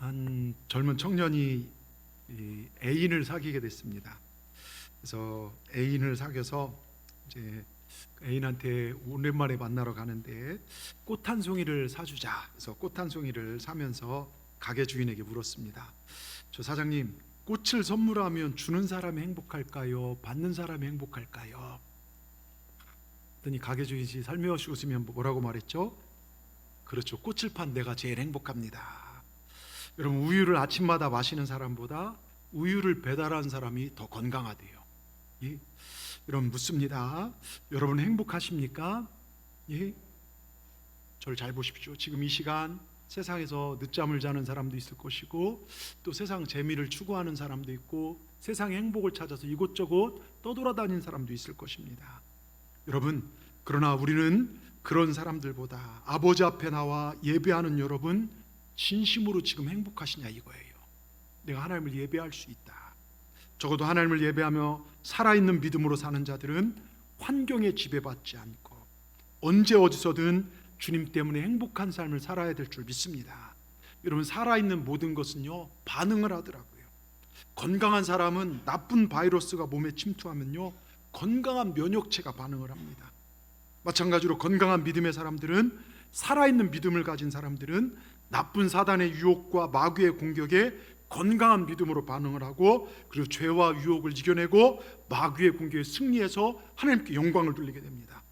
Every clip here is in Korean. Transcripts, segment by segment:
한 젊은 청년이 애인을 사귀게 됐습니다. 그래서 애인을 사귀어서 이제 애인한테 오랜만에 만나러 가는데 꽃 한 송이를 사주자. 그래서 꽃 한 송이를 사면서 가게 주인에게 물었습니다. 저 사장님, 꽃을 선물하면 주는 사람이 행복할까요? 받는 사람이 행복할까요? 그랬더니 가게 주인이 살며시 웃으면 뭐라고 말했죠? 그렇죠. 꽃을 판 내가 제일 행복합니다. 여러분, 우유를 아침마다 마시는 사람보다 우유를 배달하는 사람이 더 건강하대요. 예? 여러분, 묻습니다. 여러분 행복하십니까? 예? 저를 잘 보십시오. 지금 이 시간 세상에서 늦잠을 자는 사람도 있을 것이고, 또 세상 재미를 추구하는 사람도 있고, 세상의 행복을 찾아서 이곳저곳 떠돌아다니는 사람도 있을 것입니다. 여러분, 그러나 우리는 그런 사람들보다 아버지 앞에 나와 예배하는 여러분, 진심으로 지금 행복하시냐 이거예요. 내가 하나님을 예배할 수 있다. 적어도 하나님을 예배하며 살아있는 믿음으로 사는 자들은 환경에 지배받지 않고 언제 어디서든 주님 때문에 행복한 삶을 살아야 될 줄 믿습니다. 여러분, 살아있는 모든 것은요, 반응을 하더라고요. 건강한 사람은 나쁜 바이러스가 몸에 침투하면요, 건강한 면역체가 반응을 합니다. 마찬가지로 건강한 믿음의 사람들은, 살아있는 믿음을 가진 사람들은 나쁜 사단의 유혹과 마귀의 공격에 건강한 믿음으로 반응을 하고, 그리고 죄와 유혹을 이겨내고 마귀의 공격에 승리해서 하나님께 영광을 돌리게 됩니다.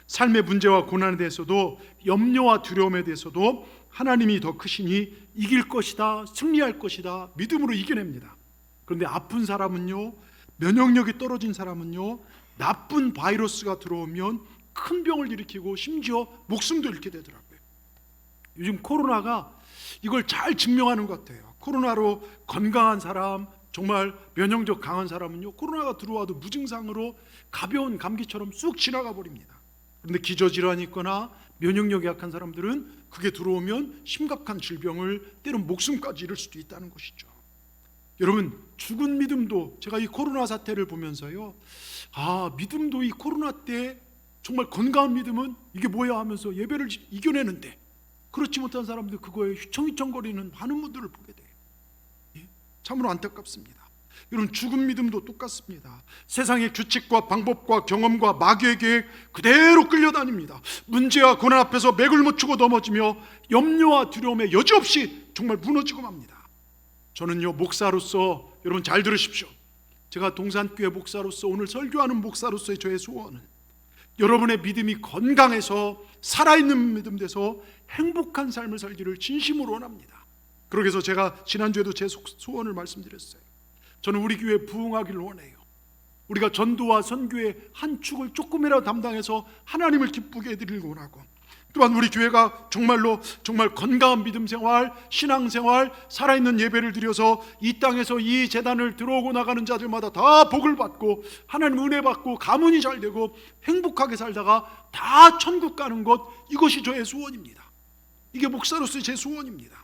삶의 문제와 고난에 대해서도, 염려와 두려움에 대해서도 하나님이 더 크시니 이길 것이다, 승리할 것이다, 믿음으로 이겨냅니다. 그런데 아픈 사람은요, 면역력이 떨어진 사람은요, 나쁜 바이러스가 들어오면 큰 병을 일으키고 심지어 목숨도 잃게 되더라고요. 요즘 코로나가 이걸 잘 증명하는 것 같아요. 코로나로 건강한 사람, 정말 면역력 강한 사람은요, 코로나가 들어와도 무증상으로 가벼운 감기처럼 쑥 지나가 버립니다. 그런데 기저질환이 있거나 면역력이 약한 사람들은 그게 들어오면 심각한 질병을, 때론 목숨까지 잃을 수도 있다는 것이죠. 여러분, 죽은 믿음도, 제가 이 코로나 사태를 보면서요, 믿음도 이 코로나 때 정말 건강한 믿음은 이게 뭐야 하면서 예배를 이겨내는데, 그렇지 못한 사람들 그거에 휘청휘청거리는 많은 분들을 보게 돼요. 예? 참으로 안타깝습니다. 여러분, 죽은 믿음도 똑같습니다. 세상의 규칙과 방법과 경험과 마귀의 계획 그대로 끌려다닙니다. 문제와 고난 앞에서 맥을 못 추고 넘어지며 염려와 두려움에 여지없이 정말 무너지고 맙니다. 저는요, 목사로서, 여러분 잘 들으십시오. 제가 동산교회 목사로서, 오늘 설교하는 목사로서의 저의 소원은 여러분의 믿음이 건강해서 살아있는 믿음 돼서 행복한 삶을 살기를 진심으로 원합니다. 그러기 위해서 제가 지난주에도 제 소원을 말씀드렸어요. 저는 우리 교회 부흥하기를 원해요. 우리가 전도와 선교의 한 축을 조금이라도 담당해서 하나님을 기쁘게 해드리길 원하고, 또한 우리 교회가 정말로 정말 건강한 믿음 생활, 신앙 생활, 살아있는 예배를 드려서 이 땅에서 이 재단을 들어오고 나가는 자들마다 다 복을 받고 하나님 은혜 받고 가문이 잘 되고 행복하게 살다가 다 천국 가는 것, 이것이 저의 소원입니다. 이게 목사로서의 제 소원입니다.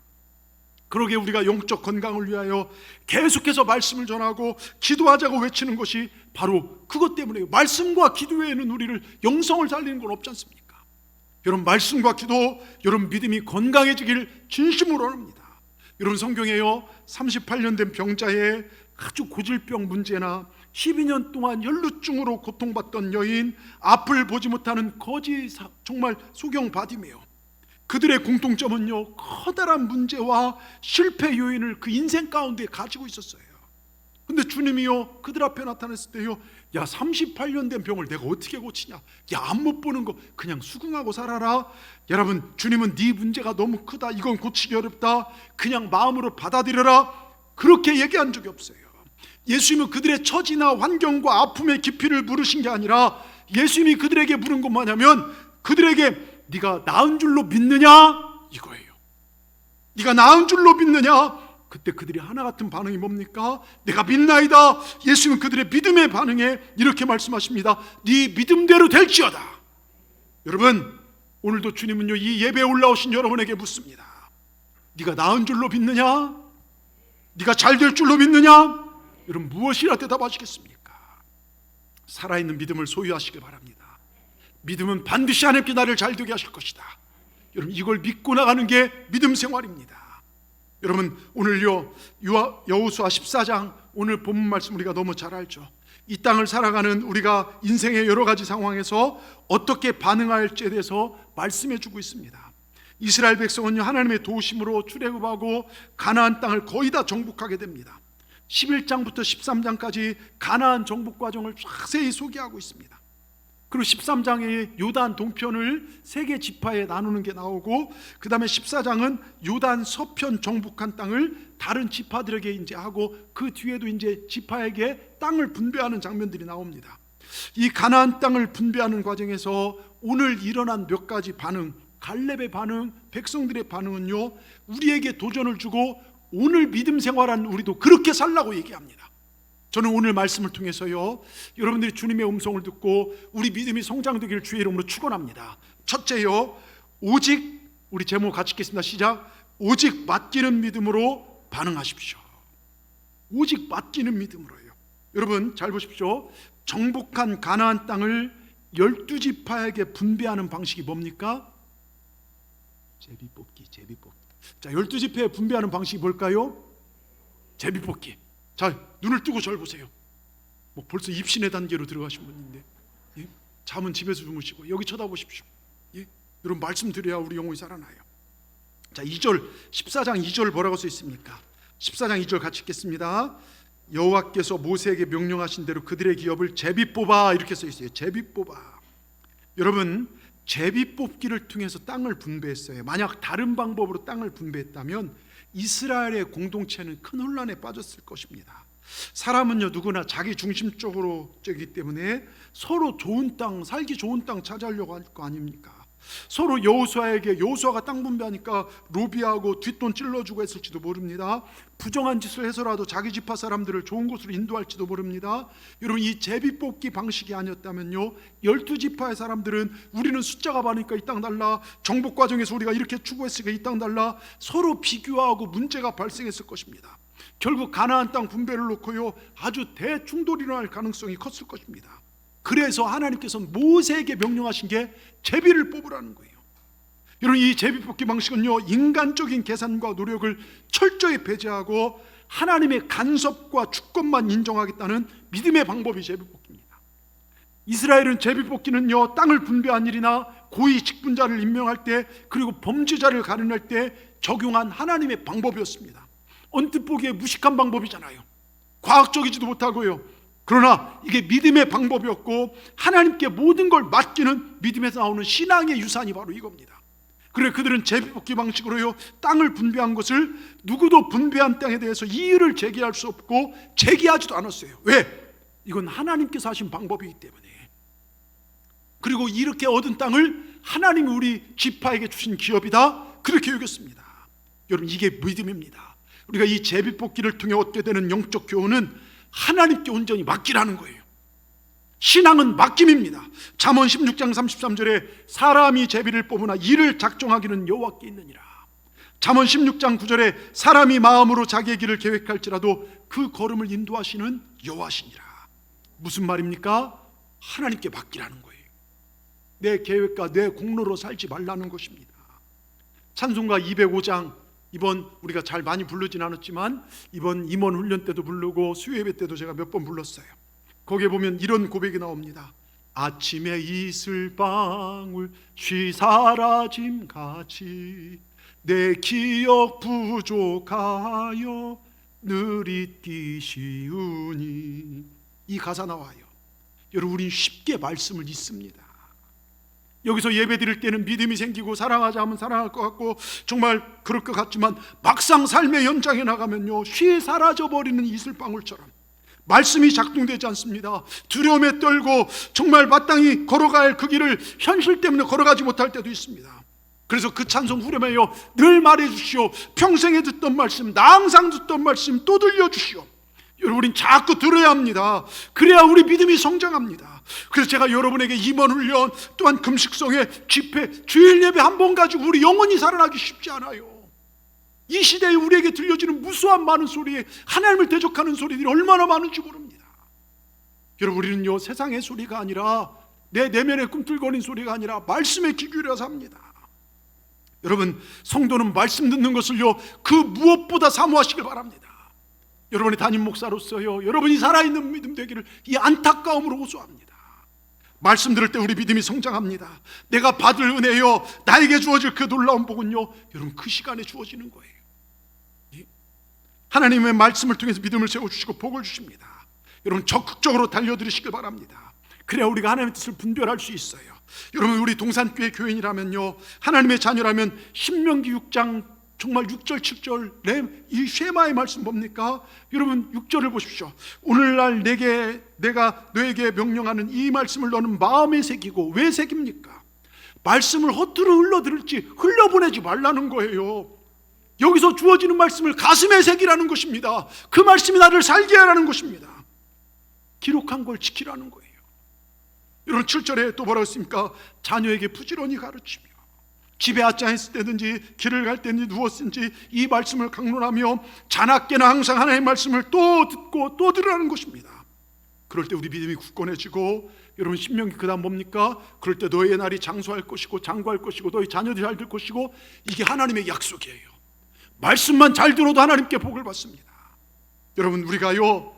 그러기에 우리가 영적 건강을 위하여 계속해서 말씀을 전하고 기도하자고 외치는 것이 바로 그것 때문에요. 말씀과 기도 외에는 우리를 영성을 살리는 건 없지 않습니까? 여러분, 말씀과 기도, 여러분 믿음이 건강해지길 진심으로 원합니다. 여러분, 성경에요, 38년 된 병자의 아주 고질병 문제나 12년 동안 혈루증으로 고통받던 여인, 앞을 보지 못하는 거지 정말 소경 바디메오, 그들의 공통점은요, 커다란 문제와 실패 요인을 그 인생 가운데 가지고 있었어요. 근데 주님이요, 그들 앞에 나타났을 때요, 야, 38년 된 병을 내가 어떻게 고치냐, 야, 안 못 보는 거 그냥 수긍하고 살아라. 여러분, 주님은 네 문제가 너무 크다, 이건 고치기 어렵다, 그냥 마음으로 받아들여라, 그렇게 얘기한 적이 없어요. 예수님은 그들의 처지나 환경과 아픔의 깊이를 물으신 게 아니라, 예수님이 그들에게 물은 건 뭐냐면, 그들에게 네가 나은 줄로 믿느냐, 이거예요. 네가 나은 줄로 믿느냐. 그때 그들이 하나 같은 반응이 뭡니까? 내가 믿나이다. 예수님은 그들의 믿음의 반응에 이렇게 말씀하십니다. 네 믿음대로 될지어다. 여러분, 오늘도 주님은요, 이 예배에 올라오신 여러분에게 묻습니다. 네가 나은 줄로 믿느냐? 네가 잘 될 줄로 믿느냐? 여러분, 무엇이라 대답하시겠습니까? 살아있는 믿음을 소유하시길 바랍니다. 믿음은 반드시 하나님께 나를 잘 되게 하실 것이다. 여러분, 이걸 믿고 나가는 게 믿음 생활입니다. 여러분, 오늘요 여호수아 14장 오늘 본문 말씀 우리가 너무 잘 알죠. 이 땅을 살아가는 우리가 인생의 여러 가지 상황에서 어떻게 반응할지에 대해서 말씀해 주고 있습니다. 이스라엘 백성은요 하나님의 도우심으로 출애굽하고 가나안 땅을 거의 다 정복하게 됩니다. 11장부터 13장까지 가나안 정복 과정을 자세히 소개하고 있습니다. 그리고 13장에 요단 동편을 세 개 지파에 나누는 게 나오고, 그 다음에 14장은 요단 서편 정복한 땅을 다른 지파들에게 이제 하고, 그 뒤에도 이제 지파에게 땅을 분배하는 장면들이 나옵니다. 이 가나안 땅을 분배하는 과정에서 오늘 일어난 몇 가지 반응, 갈렙의 반응, 백성들의 반응은요 우리에게 도전을 주고 오늘 믿음 생활한 우리도 그렇게 살라고 얘기합니다. 저는 오늘 말씀을 통해서요 여러분들이 주님의 음성을 듣고 우리 믿음이 성장되기를 주의 이름으로 축원합니다. 첫째요, 오직, 우리 제목 같이 읽겠습니다. 시작. 오직 맡기는 믿음으로 반응하십시오. 오직 맡기는 믿음으로요. 여러분 잘 보십시오. 정복한 가나안 땅을 12지파에게 분배하는 방식이 뭡니까? 제비뽑기. 자, 12지파에 분배하는 방식이 뭘까요? 제비뽑기. 자, 눈을 뜨고 절 보세요. 뭐 벌써 입신의 단계로 들어가신 분인데, 예? 잠은 집에서 주무시고 여기 쳐다보십시오. 예? 여러분 말씀드려야 우리 영혼이 살아나요. 자, 2절 14장 2절 뭐라고 써 있습니까? 14장 2절 같이 읽겠습니다. 여호와께서 모세에게 명령하신 대로 그들의 기업을 제비 뽑아, 이렇게 써 있어요. 제비 뽑아. 여러분 제비 뽑기를 통해서 땅을 분배했어요. 만약 다른 방법으로 땅을 분배했다면 이스라엘의 공동체는 큰 혼란에 빠졌을 것입니다. 사람은요 누구나 자기 중심적이기 때문에 서로 좋은 땅, 살기 좋은 땅 찾아려고 할 거 아닙니까? 서로 여호수아가 땅 분배하니까 로비하고 뒷돈 찔러주고 했을지도 모릅니다. 부정한 짓을 해서라도 자기 지파 사람들을 좋은 곳으로 인도할지도 모릅니다. 여러분 이 제비뽑기 방식이 아니었다면요 12지파의 사람들은 우리는 숫자가 많으니까 이 땅 달라, 정복 과정에서 우리가 이렇게 추구했으니까 이 땅 달라, 서로 비교하고 문제가 발생했을 것입니다. 결국 가나안 땅 분배를 놓고요 아주 대충돌이 일어날 가능성이 컸을 것입니다. 그래서 하나님께서 모세에게 명령하신 게 제비를 뽑으라는 거예요. 여러분 이 제비뽑기 방식은요 인간적인 계산과 노력을 철저히 배제하고 하나님의 간섭과 주권만 인정하겠다는 믿음의 방법이 제비뽑기입니다. 이스라엘은 제비뽑기는요 땅을 분배한 일이나 고위 직분자를 임명할 때, 그리고 범죄자를 가려낼 때 적용한 하나님의 방법이었습니다. 언뜻 보기에 무식한 방법이잖아요. 과학적이지도 못하고요. 그러나 이게 믿음의 방법이었고 하나님께 모든 걸 맡기는 믿음에서 나오는 신앙의 유산이 바로 이겁니다. 그래 그들은 제비뽑기 방식으로요 땅을 분배한 것을 누구도 분배한 땅에 대해서 이의를 제기할 수 없고 제기하지도 않았어요. 왜? 이건 하나님께서 하신 방법이기 때문에. 그리고 이렇게 얻은 땅을 하나님이 우리 지파에게 주신 기업이다, 그렇게 여겼습니다. 여러분 이게 믿음입니다. 우리가 이 제비뽑기를 통해 얻게 되는 영적 교훈은 하나님께 온전히 맡기라는 거예요. 신앙은 맡김입니다. 잠언 16장 33절에 사람이 제비를 뽑으나 이를 작정하기는 여호와께 있느니라. 잠언 16장 9절에 사람이 마음으로 자기의 길을 계획할지라도 그 걸음을 인도하시는 여호와시니라. 무슨 말입니까? 하나님께 맡기라는 거예요. 내 계획과 내 공로로 살지 말라는 것입니다. 찬송가 205장, 이번 우리가 잘 많이 부르진 않았지만 이번 임원 훈련 때도 부르고 수요예배 때도 제가 몇 번 불렀어요. 거기에 보면 이런 고백이 나옵니다. 아침에 이슬방울 쉬 사라짐 같이 내 기억 부족하여 늘 잊기 쉬우니. 이 가사 나와요. 여러분 우린 쉽게 말씀을 잊습니다. 여기서 예배 드릴 때는 믿음이 생기고 사랑하자 하면 사랑할 것 같고 정말 그럴 것 같지만 막상 삶의 현장에 나가면요 쉬 사라져버리는 이슬방울처럼 말씀이 작동되지 않습니다. 두려움에 떨고 정말 마땅히 걸어갈 그 길을 현실 때문에 걸어가지 못할 때도 있습니다. 그래서 그 찬송 후렴에요 늘 말해주시오. 평생에 듣던 말씀, 나 항상 듣던 말씀 또 들려주시오. 여러분 우린 자꾸 들어야 합니다. 그래야 우리 믿음이 성장합니다. 그래서 제가 여러분에게 임원 훈련, 또한 금식성회, 집회, 주일 예배 한 번 가지고 우리 영혼이 살아나기 쉽지 않아요. 이 시대에 우리에게 들려지는 무수한 많은 소리에 하나님을 대적하는 소리들이 얼마나 많은지 모릅니다. 여러분 우리는요 세상의 소리가 아니라 내 내면에 꿈틀거리는 소리가 아니라 말씀에 귀 기울여서 합니다. 여러분, 성도는 말씀 듣는 것을요 그 무엇보다 사모하시길 바랍니다. 여러분의 담임 목사로서요 여러분이 살아있는 믿음 되기를 이 안타까움으로 호소합니다. 말씀 들을 때 우리 믿음이 성장합니다. 내가 받을 은혜요 나에게 주어질 그 놀라운 복은요 여러분 그 시간에 주어지는 거예요. 하나님의 말씀을 통해서 믿음을 세워주시고 복을 주십니다. 여러분 적극적으로 달려드리시길 바랍니다. 그래야 우리가 하나님의 뜻을 분별할 수 있어요. 여러분, 우리 동산교회 교인이라면요 하나님의 자녀라면 신명기 6장 정말 6절 7절 이 쉐마의 말씀 뭡니까? 여러분 6절을 보십시오. 오늘날 내가 너에게 명령하는 이 말씀을 너는 마음에 새기고, 왜 새깁니까? 말씀을 허투루 흘러들을지 흘려보내지 말라는 거예요. 여기서 주어지는 말씀을 가슴에 새기라는 것입니다. 그 말씀이 나를 살게 하라는 것입니다. 기록한 걸 지키라는 거예요. 여러분 7절에 또 뭐라고 했습니까? 자녀에게 부지런히 가르치며, 집에 앉아있을 때든지 길을 갈 때든지 누웠든지 이 말씀을 강론하며 자나깨나 항상 하나님의 말씀을 또 듣고 또 들으라는 것입니다. 그럴 때 우리 믿음이 굳건해지고, 여러분 신명기 그 다음 뭡니까? 그럴 때 너의 날이 장수할 것이고 장구할 것이고 너희 자녀들이 잘 될 것이고, 이게 하나님의 약속이에요. 말씀만 잘 들어도 하나님께 복을 받습니다. 여러분 우리가요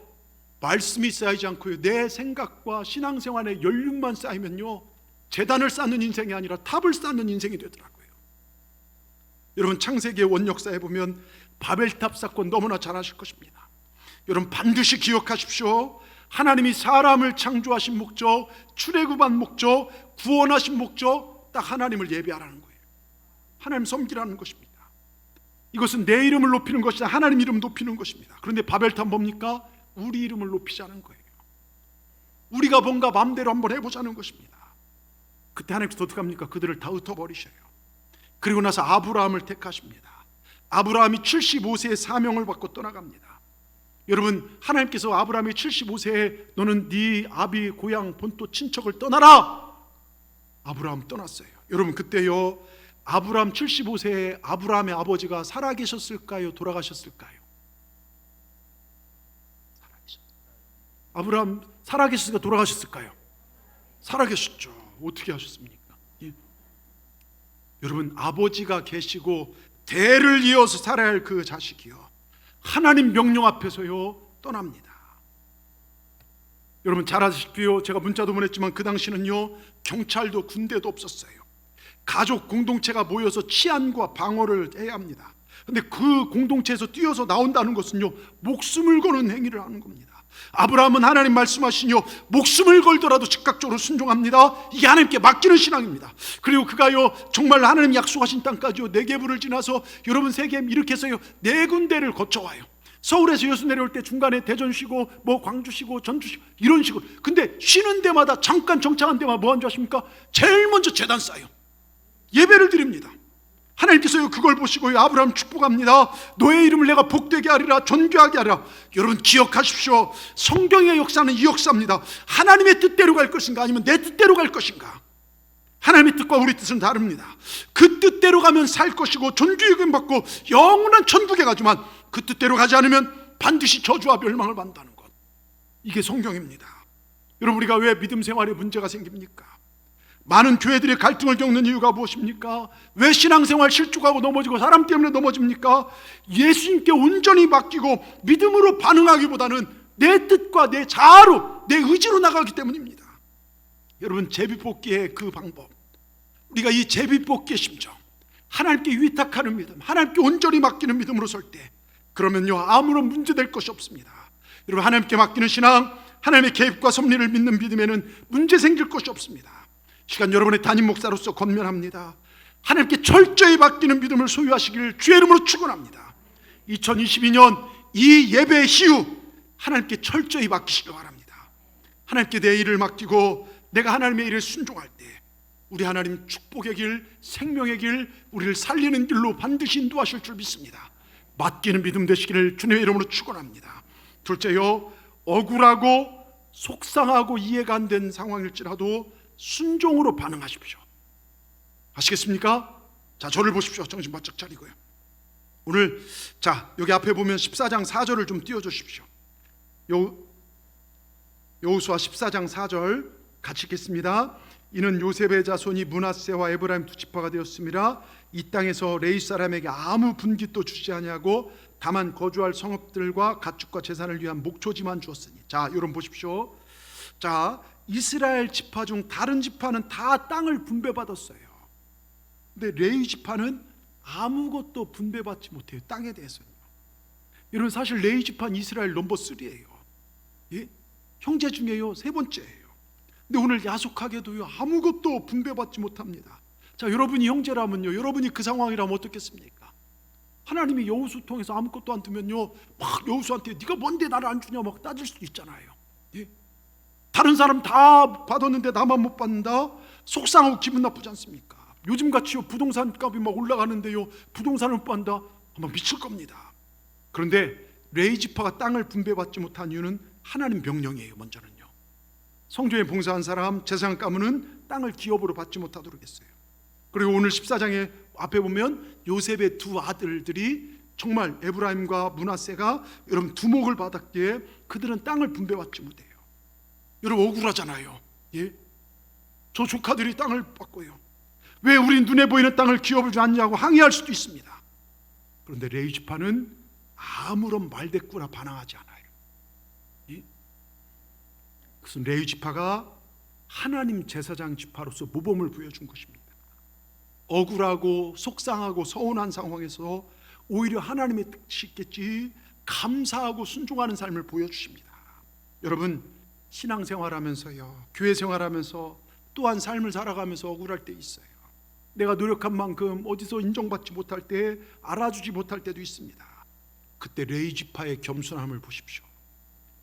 말씀이 쌓이지 않고요 내 생각과 신앙생활의 연륜만 쌓이면요 재단을 쌓는 인생이 아니라 탑을 쌓는 인생이 되더라고요. 여러분 창세기의 원역사에 보면 바벨탑 사건 너무나 잘 아실 것입니다. 여러분 반드시 기억하십시오. 하나님이 사람을 창조하신 목적, 출애굽한 목적, 구원하신 목적, 딱 하나님을 예배하라는 거예요. 하나님 섬기라는 것입니다. 이것은 내 이름을 높이는 것이 아니라 하나님 이름 높이는 것입니다. 그런데 바벨탑 뭡니까? 우리 이름을 높이자는 거예요. 우리가 뭔가 마음대로 한번 해보자는 것입니다. 그때 하나님께서 어떻게 합니까? 그들을 다 흩어버리셔요. 그리고 나서 아브라함을 택하십니다. 아브라함이 75세에 사명을 받고 떠나갑니다. 여러분 하나님께서 아브라함이 75세에 너는 네 아비 고향 본토 친척을 떠나라, 아브라함 떠났어요. 여러분 그때요 아브라함 75세에 아브라함의 아버지가 살아계셨을까요? 돌아가셨을까요? 아브라함 살아계셨을까? 돌아가셨을까요? 살아계셨죠. 어떻게 하셨습니까? 예. 여러분 아버지가 계시고 대를 이어서 살아야 할 그 자식이요 하나님 명령 앞에서요 떠납니다. 여러분 잘 아시고요 제가 문자도 보냈지만 그 당시는요 경찰도 군대도 없었어요. 가족 공동체가 모여서 치안과 방어를 해야 합니다. 그런데 그 공동체에서 뛰어서 나온다는 것은요 목숨을 거는 행위를 하는 겁니다. 아브라함은 하나님 말씀하시니요 목숨을 걸더라도 즉각적으로 순종합니다. 이게 하나님께 맡기는 신앙입니다. 그리고 그가요 정말 하나님 약속하신 땅까지요 네개부를 지나서 여러분 세겜 이렇게 해서요 네 군데를 거쳐와요. 서울에서 여수 내려올 때 중간에 대전 쉬고 뭐 광주 쉬고 전주 쉬고 이런 식으로. 근데 쉬는 데마다 잠깐 정착한 데마다 뭐 하는 줄 아십니까? 제일 먼저 제단 쌓아요. 예배를 드립니다. 하나님께서요 그걸 보시고요 아브라함 축복합니다. 너의 이름을 내가 복되게 하리라, 존귀하게 하리라. 여러분 기억하십시오. 성경의 역사는 이 역사입니다. 하나님의 뜻대로 갈 것인가 아니면 내 뜻대로 갈 것인가. 하나님의 뜻과 우리 뜻은 다릅니다. 그 뜻대로 가면 살 것이고 존귀를 받고 영원한 천국에 가지만, 그 뜻대로 가지 않으면 반드시 저주와 멸망을 받는다는 것, 이게 성경입니다. 여러분 우리가 왜 믿음 생활에 문제가 생깁니까? 많은 교회들이 갈등을 겪는 이유가 무엇입니까? 왜 신앙생활 실족하고 넘어지고 사람 때문에 넘어집니까? 예수님께 온전히 맡기고 믿음으로 반응하기보다는 내 뜻과 내 자아로, 내 의지로 나가기 때문입니다. 여러분 제비뽑기의 그 방법, 우리가 이 제비뽑기의 심정, 하나님께 위탁하는 믿음, 하나님께 온전히 맡기는 믿음으로 설 때, 그러면요 아무런 문제될 것이 없습니다. 여러분 하나님께 맡기는 신앙, 하나님의 개입과 섭리를 믿는 믿음에는 문제 생길 것이 없습니다. 시간 여러분의 담임 목사로서 권면합니다. 하나님께 철저히 맡기는 믿음을 소유하시길 주의 이름으로 축원합니다. 2022년 이 예배 이후 하나님께 철저히 맡기시기 바랍니다. 하나님께 내 일을 맡기고 내가 하나님의 일에 순종할 때 우리 하나님 축복의 길, 생명의 길, 우리를 살리는 길로 반드시 인도하실 줄 믿습니다. 맡기는 믿음 되시기를 주님의 이름으로 축원합니다. 둘째요, 억울하고 속상하고 이해가 안 된 상황일지라도 순종으로 반응하십시오. 아시겠습니까? 자, 저를 보십시오. 정신 바짝 차리고요. 오늘 자 여기 앞에 보면 14장 4절을 좀 띄워주십시오. 여호수아 14장 4절 같이 읽겠습니다. 이는 요셉의 자손이 므낫세와 에브라임 두 지파가 되었음이라. 이 땅에서 레위 사람에게 아무 분깃도 주지 아니하고 다만 거주할 성읍들과 가축과 재산을 위한 목초지만 주었으니. 자, 여러분 보십시오. 자, 이스라엘 지파 중 다른 지파는 다 땅을 분배받았어요. 근데 레위 지파는 아무것도 분배받지 못해요. 땅에 대해서는요. 여러분, 사실 레위 지파는 이스라엘 넘버 3예요. 예? 형제 중에요, 세 번째예요. 근데 오늘 야속하게도요, 아무것도 분배받지 못합니다. 자, 여러분이 형제라면요, 여러분이 그 상황이라면 어떻겠습니까? 하나님이 여호수 통해서 아무것도 안 두면요, 막 여호수한테 네가 뭔데 나를 안 주냐 막 따질 수도 있잖아요. 예? 다른 사람 다 받았는데 나만 못 받는다? 속상하고 기분 나쁘지 않습니까? 요즘같이요, 부동산 값이 막 올라가는데요, 부동산을 못 받는다? 아마 미칠 겁니다. 그런데 레위 지파가 땅을 분배받지 못한 이유는 하나님 명령이에요. 먼저는요, 성전에 봉사한 사람 재산 가문은 땅을 기업으로 받지 못하도록 했어요. 그리고 오늘 14장에 앞에 보면 요셉의 두 아들들이 정말 에브라임과 므낫세가 여러분 두목을 받았기에 그들은 땅을 분배받지 못해요. 여러분 억울하잖아요. 예? 저 조카들이 땅을 받고요, 왜 우리 눈에 보이는 땅을 기업을 주지 않냐고 항의할 수도 있습니다. 그런데 레위 지파는 아무런 말대꾸나 반항하지 않아요. 예? 그것은 레위 지파가 하나님 제사장 지파로서 모범을 보여준 것입니다. 억울하고 속상하고 서운한 상황에서 오히려 하나님의 뜻이 있겠지 감사하고 순종하는 삶을 보여주십니다. 여러분, 신앙생활하면서요, 교회생활하면서 또한 삶을 살아가면서 억울할 때 있어요. 내가 노력한 만큼 어디서 인정받지 못할 때, 알아주지 못할 때도 있습니다. 그때 레위 지파의 겸손함을 보십시오.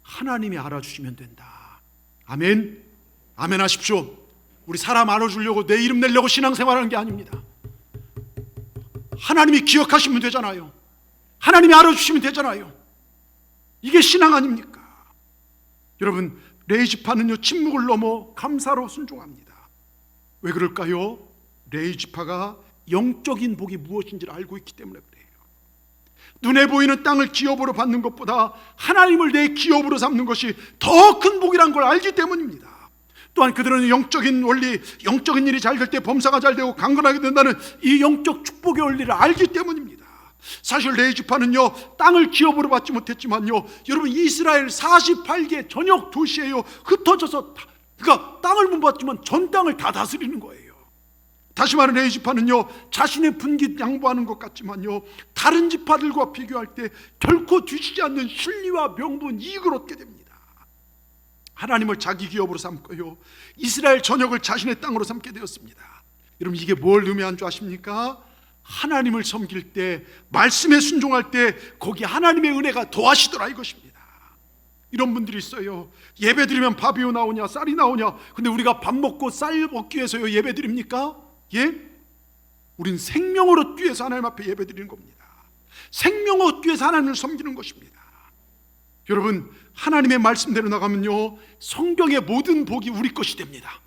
하나님이 알아주시면 된다. 아멘. 아멘 하십시오. 우리 사람 알아주려고 내 이름 내려고 신앙생활하는 게 아닙니다. 하나님이 기억하시면 되잖아요. 하나님이 알아주시면 되잖아요. 이게 신앙 아닙니까? 여러분, 레위 지파는요, 침묵을 넘어 감사로 순종합니다. 왜 그럴까요? 레위 지파가 영적인 복이 무엇인지를 알고 있기 때문에 그래요. 눈에 보이는 땅을 기업으로 받는 것보다 하나님을 내 기업으로 삼는 것이 더 큰 복이란 걸 알기 때문입니다. 또한 그들은 영적인 원리, 영적인 일이 잘 될 때 범사가 잘 되고 강건하게 된다는 이 영적 축복의 원리를 알기 때문입니다. 사실 레위 지파는요, 땅을 기업으로 받지 못했지만요, 여러분 이스라엘 48개 전역 도시에요 흩어져서, 그러니까 땅을 못 받지만 전 땅을 다 다스리는 거예요. 다시 말해 레위 지파는요, 자신의 분깃 양보하는 것 같지만요, 다른 지파들과 비교할 때 결코 뒤지지 않는 신리와 명분, 이익을 얻게 됩니다. 하나님을 자기 기업으로 삼고요, 이스라엘 전역을 자신의 땅으로 삼게 되었습니다. 여러분, 이게 뭘 의미하는 줄 아십니까? 하나님을 섬길 때, 말씀에 순종할 때 거기 하나님의 은혜가 더하시더라, 이것입니다. 이런 분들이 있어요. 예배 드리면 밥이 나오냐 쌀이 나오냐, 근데 우리가 밥 먹고 쌀 먹기 위해서요 예배 드립니까? 예? 우린 생명을 얻기 위해서 하나님 앞에 예배 드리는 겁니다. 생명을 얻기 위해서 하나님을 섬기는 것입니다. 여러분, 하나님의 말씀대로 나가면요, 성경의 모든 복이 우리 것이 됩니다.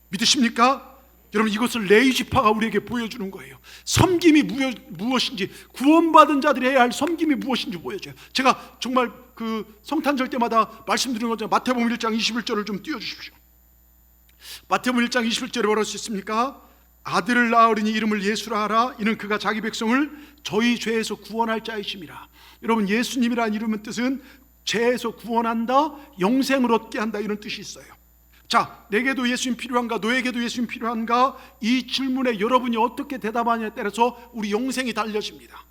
믿으십니까? 여러분, 이것을 레위 지파가 우리에게 보여주는 거예요. 섬김이 무엇인지, 구원받은 자들이 해야 할 섬김이 무엇인지 보여줘요. 제가 정말 그 성탄절 때마다 말씀드리는 거죠. 마태복음 1장 21절을 좀 띄워주십시오. 마태복음 1장 21절에 뭐라고 했습니까? 아들을 낳으리니 이름을 예수라 하라. 이는 그가 자기 백성을 저희 죄에서 구원할 자이심이라. 여러분, 예수님이라는 이름의 뜻은 죄에서 구원한다, 영생을 얻게 한다, 이런 뜻이 있어요. 자, 내게도 예수님 필요한가, 너에게도 예수님 필요한가? 이 질문에 여러분이 어떻게 대답하냐에 따라서 우리 영생이 달려집니다.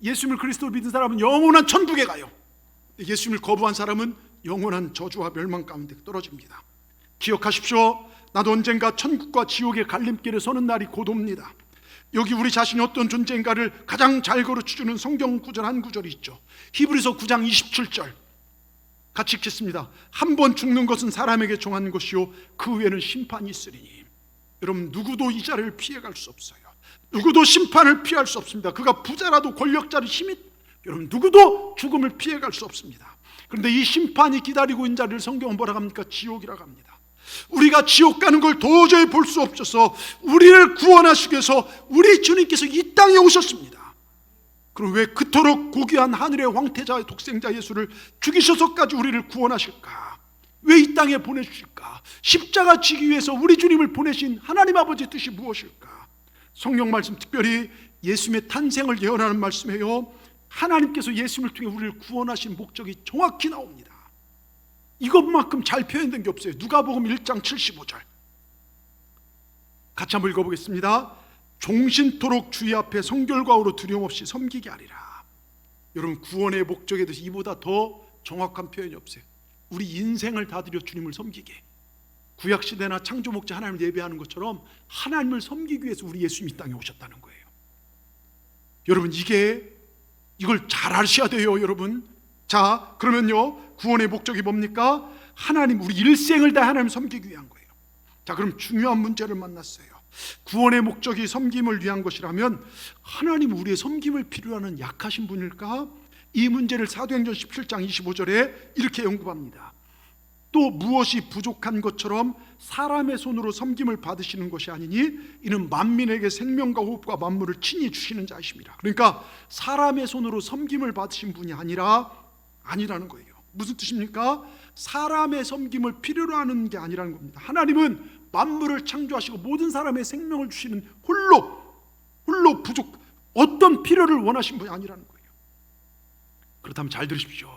예수님을 그리스도로 믿은 사람은 영원한 천국에 가요. 예수님을 거부한 사람은 영원한 저주와 멸망 가운데 떨어집니다. 기억하십시오. 나도 언젠가 천국과 지옥의 갈림길에 서는 날이 곧 옵니다. 여기 우리 자신이 어떤 존재인가를 가장 잘 가르쳐주는 성경 구절 한 구절이 있죠. 히브리서 9장 27절 같이 읽겠습니다. 한 번 죽는 것은 사람에게 정한 것이요 그 후에는 심판이 있으리니. 여러분, 누구도 이 자리를 피해갈 수 없어요. 누구도 심판을 피할 수 없습니다. 그가 부자라도 권력자를 힘이, 여러분 누구도 죽음을 피해갈 수 없습니다. 그런데 이 심판이 기다리고 있는 자리를 성경은 뭐라고 합니까? 지옥이라고 합니다. 우리가 지옥 가는 걸 도저히 볼 수 없어서 우리를 구원하시기 위해서 우리 주님께서 이 땅에 오셨습니다. 그럼 왜 그토록 고귀한 하늘의 왕태자 독생자 예수를 죽이셔서까지 우리를 구원하실까? 왜 이 땅에 보내주실까? 십자가 지기 위해서 우리 주님을 보내신 하나님 아버지의 뜻이 무엇일까? 성경 말씀, 특별히 예수님의 탄생을 예언하는 말씀이에요. 하나님께서 예수님을 통해 우리를 구원하신 목적이 정확히 나옵니다. 이것만큼 잘 표현된 게 없어요. 누가복음 1장 75절 같이 한번 읽어보겠습니다. 종신토록 주의 앞에 성결과오로 두려움 없이 섬기게 하리라. 여러분, 구원의 목적에 대해서 이보다 더 정확한 표현이 없어요. 우리 인생을 다 들여 주님을 섬기게. 구약시대나 창조 목자 하나님을 예배하는 것처럼 하나님을 섬기기 위해서 우리 예수님이 이 땅에 오셨다는 거예요. 여러분, 이걸 잘 아셔야 돼요, 여러분. 자, 그러면요, 구원의 목적이 뭡니까? 하나님, 우리 일생을 다 하나님 섬기기 위한 거예요. 자, 그럼 중요한 문제를 만났어요. 구원의 목적이 섬김을 위한 것이라면 하나님 우리의 섬김을 필요로 하는 약하신 분일까? 이 문제를 사도행전 17장 25절에 이렇게 언급합니다. 또 무엇이 부족한 것처럼 사람의 손으로 섬김을 받으시는 것이 아니니 이는 만민에게 생명과 호흡과 만물을 친히 주시는 자이십니다. 그러니까 사람의 손으로 섬김을 받으신 분이 아니라는 거예요. 무슨 뜻입니까? 사람의 섬김을 필요로 하는 게 아니라는 겁니다. 하나님은 만물을 창조하시고 모든 사람의 생명을 주시는 홀로 부족, 어떤 필요를 원하신 분이 아니라는 거예요. 그렇다면 잘 들으십시오.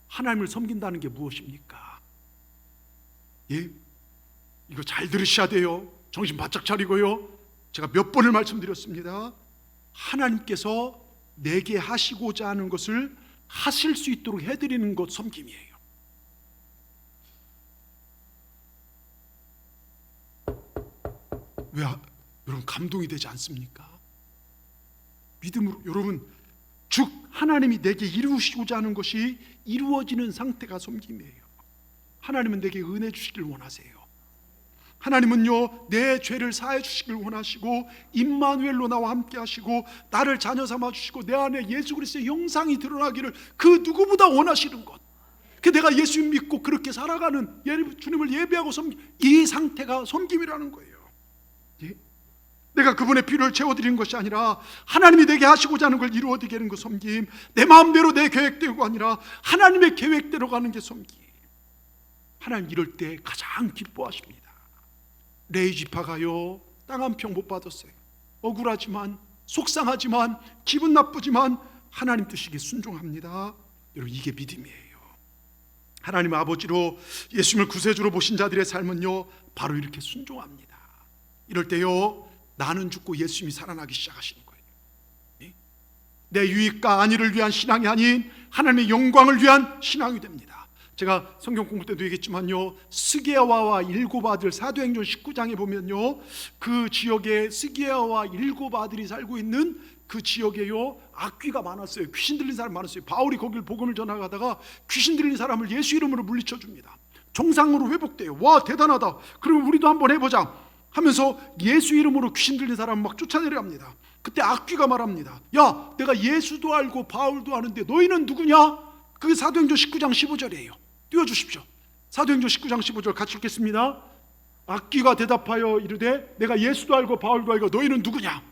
하나님을 섬긴다는 게 무엇입니까? 예? 이거 잘 들으셔야 돼요. 정신 바짝 차리고요. 제가 몇 번을 말씀드렸습니다. 하나님께서 내게 하시고자 하는 것을 하실 수 있도록 해드리는 것 섬김이에요. 왜 여러분 감동이 되지 않습니까? 믿음으로 여러분, 즉 하나님이 내게 이루시고자 하는 것이 이루어지는 상태가 섬김이에요. 하나님은 내게 은혜 주시길 원하세요. 하나님은요, 내 죄를 사해 주시길 원하시고 임마누엘로 나와 함께 하시고 나를 자녀 삼아 주시고 내 안에 예수 그리스도의 형상이 드러나기를 그 누구보다 원하시는 것, 그 내가 예수 믿고 그렇게 살아가는 주님을 예배하고 섬기는 이 상태가 섬김이라는 거예요. 예? 내가 그분의 필요를 채워드리는 것이 아니라 하나님이 내게 하시고자 하는 걸 이루어드리게 하는 그 섬김, 내 마음대로 내 계획대로가 아니라 하나님의 계획대로 가는 게 섬김. 하나님 이럴 때 가장 기뻐하십니다. 레위 지파가요, 땅 한 평 못 받았어요. 억울하지만, 속상하지만, 기분 나쁘지만 하나님 뜻이기에 순종합니다. 여러분, 이게 믿음이에요. 하나님 아버지로 예수님을 구세주로 보신 자들의 삶은요, 바로 이렇게 순종합니다. 이럴 때요, 나는 죽고 예수님이 살아나기 시작하시는 거예요. 내 유익과 안위를 위한 신앙이 아닌 하나님의 영광을 위한 신앙이 됩니다. 제가 성경 공부 때도 얘기했지만요, 스게와와 일곱 아들, 사도행전 19장에 보면요, 그 지역에 스게와와 일곱 아들이 살고 있는 그 지역에요, 악귀가 많았어요. 귀신 들린 사람 많았어요. 바울이 거길 복음을 전하다가 귀신 들린 사람을 예수 이름으로 물리쳐 줍니다. 정상으로 회복돼요. 와, 대단하다. 그러면 우리도 한번 해보자 하면서 예수 이름으로 귀신 들린 사람 막 쫓아내려갑니다. 그때 악귀가 말합니다. 야, 내가 예수도 알고 바울도 아는데 너희는 누구냐? 그게 사도행전 19장 15절이에요. 띄워주십시오. 사도행전 19장 15절 같이 읽겠습니다. 악귀가 대답하여 이르되 내가 예수도 알고 바울도 알고 너희는 누구냐?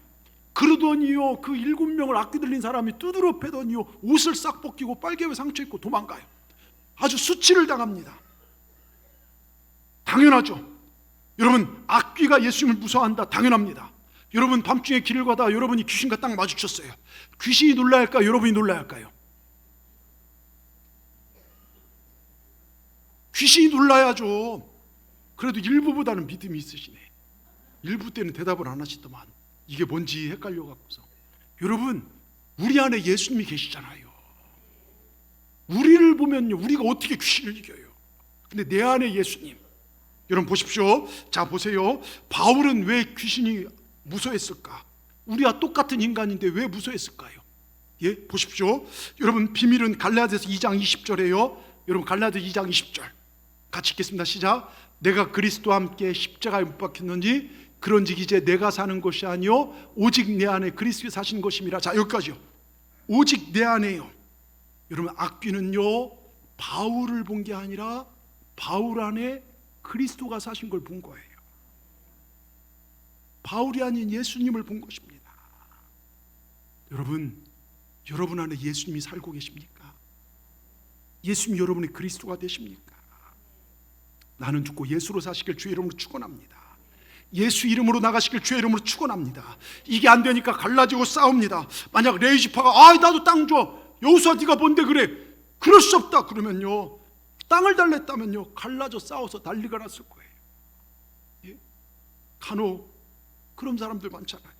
그러더니요, 그 7명을 악귀 들린 사람이 두드러 패더니요, 옷을 싹 벗기고 빨개에 상처 입고 도망가요. 아주 수치를 당합니다. 당연하죠. 여러분, 악귀가 예수님을 무서워한다, 당연합니다. 여러분, 밤중에 길을 가다가 여러분이 귀신과 딱 마주쳤어요. 귀신이 놀라야 할까요? 여러분이 놀라야 할까요? 귀신이 놀라야죠. 그래도 일부보다는 믿음이 있으시네. 일부 때는 대답을 안 하시더만 이게 뭔지 헷갈려갖고서. 여러분, 우리 안에 예수님이 계시잖아요. 우리를 보면요, 우리가 어떻게 귀신을 이겨요? 근데 내 안에 예수님, 여러분 보십시오. 자, 보세요. 바울은 왜 귀신이 무서워했을까? 우리와 똑같은 인간인데 왜 무서워했을까요? 예, 보십시오. 여러분, 비밀은 갈라디아서 2장 20절에요. 여러분, 갈라디아 2장 20절 같이 읽겠습니다. 시작. 내가 그리스도와 함께 십자가에 못 박혔는지 그런즉 이제 내가 사는 것이 아니요 오직 내 안에 그리스도가 사신 것임이라. 자, 여기까지요. 오직 내 안에요. 여러분, 악귀는요, 바울을 본 게 아니라 바울 안에 그리스도가 사신 걸 본 거예요. 바울이 아닌 예수님을 본 것입니다. 여러분 안에 예수님이 살고 계십니까? 예수님 여러분의 그리스도가 되십니까? 나는 죽고 예수로 사시길 주의 이름으로 축원합니다. 예수 이름으로 나가시길 주의 이름으로 축원합니다. 이게 안 되니까 갈라지고 싸웁니다. 만약 레위지파가 나도 땅 줘, 여호수아 네가 뭔데 그래, 그럴 수 없다 그러면요, 땅을 달랬다면요 갈라져 싸워서 난리가 났을 거예요. 예? 간혹 그런 사람들 많잖아요.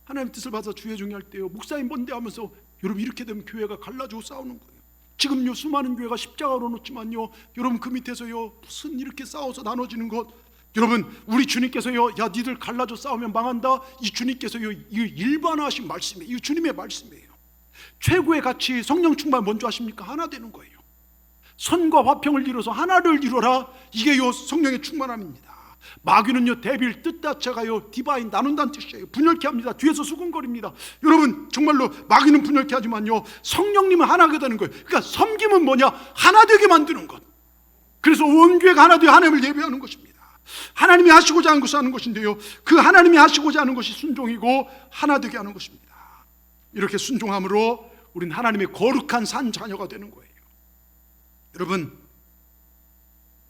하나님 뜻을 받아 주의 종이할 때요, 목사님 뭔데 하면서 여러분 이렇게 되면 교회가 갈라지고 싸우는 거예요. 지금요 수많은 교회가 십자가로 놓지만요, 여러분 그 밑에서요 무슨 이렇게 싸워서 나눠지는 것. 여러분 우리 주님께서요, 야 니들 갈라져 싸우면 망한다, 이 주님께서요 이 일반화하신 말씀이에요. 이 주님의 말씀이에요. 최고의 가치 성령 충만 먼저 하십니까? 하나 되는 거예요. 선과 화평을 이뤄서 하나를 이루라, 이게 요 성령의 충만함입니다. 마귀는요 데빌 뜻 자체가요 디바인 나눈다는 뜻이에요. 분열케 합니다. 뒤에서 수근거립니다. 여러분 정말로 마귀는 분열케 하지만요 성령님은 하나가 되는 거예요. 그러니까 섬김은 뭐냐? 하나 되게 만드는 것. 그래서 온 교회가 하나 되어 하나님을 예배하는 것입니다. 하나님이 하시고자 하는 것을 하는 것인데요, 그 하나님이 하시고자 하는 것이 순종이고 하나 되게 하는 것입니다. 이렇게 순종함으로 우리는 하나님의 거룩한 산 자녀가 되는 거예요. 여러분